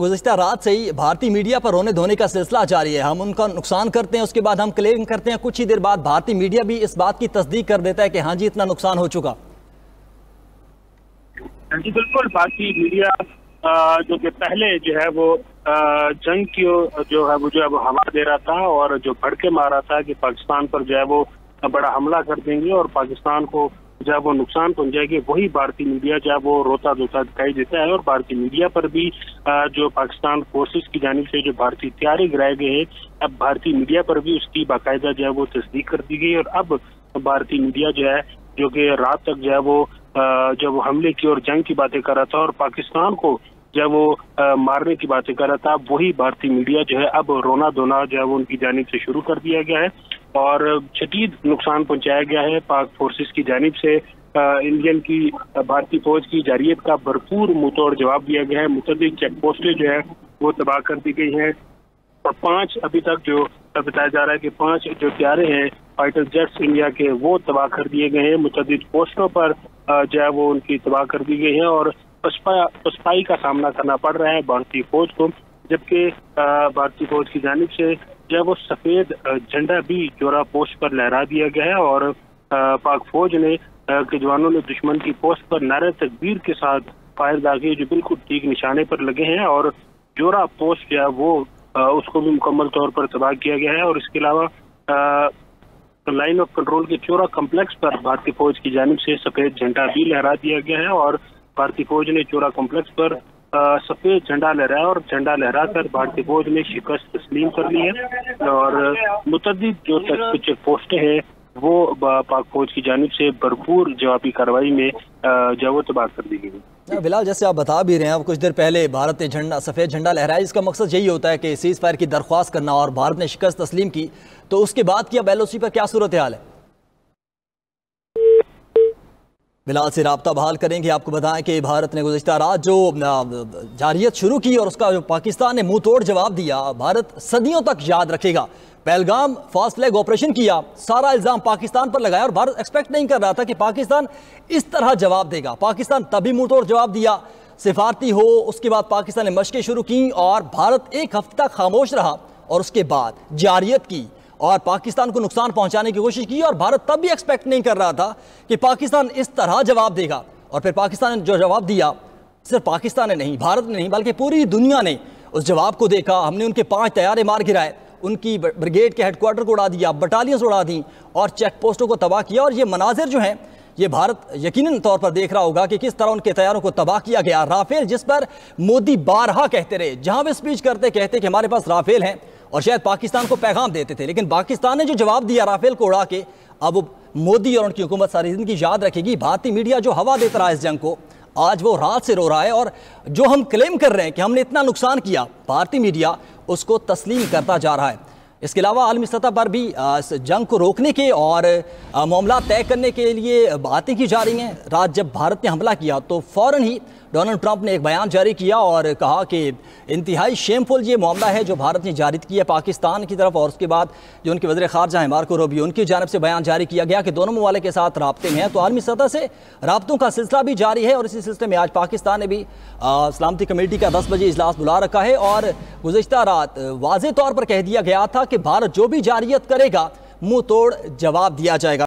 गुज़िश्ता रात से ही भारतीय मीडिया पर रोने धोने का सिलसिला जारी है। हम उनका नुकसान करते हैं, उसके बाद हम क्लेम करते हैं, कुछ ही देर बाद भारतीय मीडिया भी इस बात की तस्दीक कर देता है कि हाँ जी इतना नुकसान हो चुका। जी बिल्कुल, भारतीय मीडिया जो कि पहले जो है वो जंग की जो है वो हवा दे रहा था और जो भड़के मार रहा था कि पाकिस्तान पर जो है वो बड़ा हमला कर देंगे और पाकिस्तान को जो है वो नुकसान पहुंचाएंगे, वही भारतीय मीडिया जो है वो रोता धोता दिखाई देता है। और भारतीय मीडिया पर भी जो पाकिस्तान फोर्सेस की जानिब से जो भारतीय हथियार गिराए गए हैं, अब भारतीय मीडिया पर भी उसकी बाकायदा जो है वो तस्दीक कर दी गई। और अब भारतीय मीडिया जो है जो कि रात तक जो है वो जब हमले की और जंग की बातें कर रहा था और पाकिस्तान को जब वो मारने की बातें कर रहा था, वही भारतीय मीडिया जो है अब रोना धोना जो है वो उनकी जानिब से शुरू कर दिया गया है और शदीद नुकसान पहुंचाया गया है। पाक फोर्सेस की जानिब से इंडियन की भारतीय फौज की जारियत का भरपूर मुंहतोड़ जवाब दिया गया है। मुतअद्दिद चेक पोस्टें जो है वो तबाह कर दी गई हैं और 5 अभी तक जो बताया जा रहा है कि 5 जो हथियारे हैं फाइटर जेट्स इंडिया के, वो तबाह कर दिए गए हैं। मुतअद्दिद पोस्टों पर जो है वो उनकी तबाह कर दी गई है और पसपाई का सामना करना पड़ रहा है भारतीय फौज को, जबकि भारतीय फौज की जानिब से जो है वो सफेद झंडा भी जोरा पोस्ट पर लहरा दिया गया है और पाक फौज ने के जवानों ने दुश्मन की पोस्ट पर नारे तकबीर के साथ फायर दागे जो बिल्कुल ठीक निशाने पर लगे हैं और जोरा पोस्ट जो है वो उसको भी मुकम्मल तौर पर तबाह किया गया है। और इसके अलावा लाइन ऑफ कंट्रोल के चोरा कम्प्लेक्स पर भारतीय फौज की जानिब से सफेद झंडा भी लहरा दिया गया है और भारतीय फौज ने चोरा कम्प्लेक्स पर सफेद झंडा लहराया और झंडा लहराकर भारतीय फौज ने शिकस्त तस्लीम कर ली है और मुतअद्दिद जो चेक पोस्टें हैं वो पाक फौज की जानिब से भरपूर जवाबी कार्रवाई में जो तबाह कर दी गई। बिलाल, जैसे आप बता भी रहे हैं, अब कुछ देर पहले भारत ने सफ़ेद झंडा लहराया, इसका मकसद यही होता है कि सीज़ फायर की दरख्वास्त करना और भारत ने शिकस्त तस्लीम की, तो उसके बाद की अब LOC पर क्या सूरत हाल है? बिलाल से राब्ता बहाल करेंगे। आपको बताएं कि भारत ने गुज़िश्ता रात जो जारियत शुरू की और उसका जो पाकिस्तान ने मुंह तोड़ जवाब दिया, भारत सदियों तक याद रखेगा। पहलगाम फास्ट फ्लैग ऑपरेशन किया, सारा इल्ज़ाम पाकिस्तान पर लगाया और भारत एक्सपेक्ट नहीं कर रहा था कि पाकिस्तान इस तरह जवाब देगा। पाकिस्तान तभी मुंह तोड़ जवाब दिया, सिफारती हो। उसके बाद पाकिस्तान ने मशकें शुरू की और भारत एक हफ्ते तक खामोश रहा और उसके बाद जारियत की और पाकिस्तान को नुकसान पहुंचाने की कोशिश की और भारत तब भी एक्सपेक्ट नहीं कर रहा था कि पाकिस्तान इस तरह जवाब देगा। और फिर पाकिस्तान ने जो जवाब दिया, सिर्फ पाकिस्तान ने नहीं, भारत ने नहीं, बल्कि पूरी दुनिया ने उस जवाब को देखा। हमने उनके 5 तैयारे मार गिराए, उनकी ब्रिगेड के हेडक्वार्टर को उड़ा दिया, बटालियंस उड़ा दी और चेक पोस्टों को तबाह किया। और ये मनाजिर जो हैं ये भारत यकीनन तौर पर देख रहा होगा कि किस तरह उनके तैयारों को तबाह किया गया। राफेल, जिस पर मोदी बारहा कहते रहे, जहां भी स्पीच करते कहते कि हमारे पास राफेल हैं और शायद पाकिस्तान को पैगाम देते थे, लेकिन पाकिस्तान ने जो जवाब दिया राफेल को उड़ा के, अब मोदी और उनकी हुकूमत सारी जिंदगी याद रखेगी। भारतीय मीडिया जो हवा देता रहा इस जंग को, आज वो रात से रो रहा है और जो हम क्लेम कर रहे हैं कि हमने इतना नुकसान किया, भारतीय मीडिया उसको तस्लीम करता जा रहा है। इसके अलावा आलमी सतह पर भी इस जंग को रोकने के और मामला तय करने के लिए बातें की जा रही हैं। रात जब भारत ने हमला किया तो फ़ौरन ही डोनाल्ड ट्रंप ने एक बयान जारी किया और कहा कि इंतहाई शेमफुल ये मामला है जो भारत ने जारी किया है पाकिस्तान की तरफ। और उसके बाद जो उनके वज़ीर ख़ारजा हैं मार्को रूबियो, उनकी जानिब से बयान जारी किया गया कि दोनों ममालिक के साथ राब्ते में हैं। तो आलमी सतह से राब्तों का सिलसिला भी जारी है और इसी सिलसिले में आज पाकिस्तान ने भी सलामती कमेटी का 10 बजे इजलास बुला रखा है और गुज़िश्ता रात वाज़ेह तौर पर कह दिया गया था कि भारत जो भी जारियत करेगा मुंह तोड़ जवाब दिया जाएगा।